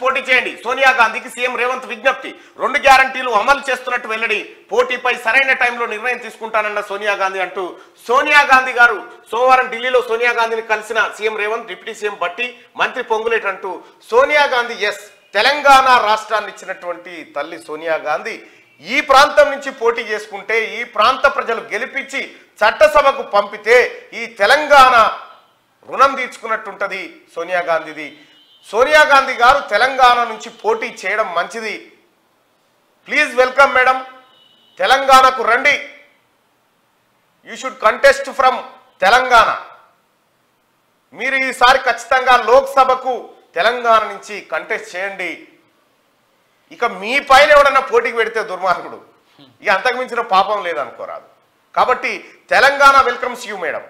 పోటీ చేయండి సోనియా గాంధీకి సీఎం రేవంత్ విజ్ఞప్తి 2 గ్యారంటీలు అమలు చేస్తున్నట్టు వెల్లడి పోటీపై సరైన టైంలో నిర్ణయం తీసుకుంటానన్న సోనియా గాంధీ అంటూ సోనియా గాంధీ గారు సోమవారం ఢిల్లీలో సోనియా గాంధీని కలిసిన CM Revanth deputy CM Bhatti మంత్రి పొంగులేటి అంటూ సోనియా గాంధీ తెలంగాణ రాష్ట్రాన్ని ఇచ్చినటువంటి తల్లి సోనియా గాంధీ ఈ ప్రాంతం నుంచి పోటీ చేసుకుంటే ఈ ప్రాంత ప్రజలు గెలిపించి చట్టసభకు పంపితే ఈ తెలంగాణ రుణం తీర్చుకున్నట్టుంటది సోనియా గాంధీది. సోనియా గాంధీ గారు తెలంగాణ నుంచి పోటీ చేయడం మంచిది. ప్లీజ్ వెల్కమ్ మేడం, తెలంగాణకు రండి. You should contest from Telangana. మీరు ఈసారి ఖచ్చితంగా లోక్సభకు తెలంగాణ నుంచి కంటెస్ట్ చేయండి. ఇక మీ పైన ఎవడన్నా పోటీకి పెడితే దుర్మార్గుడు, ఇక అంతకు మించిన పాపం లేదనుకోరాదు. కాబట్టి తెలంగాణ వెల్కమ్స్ యూ మేడం.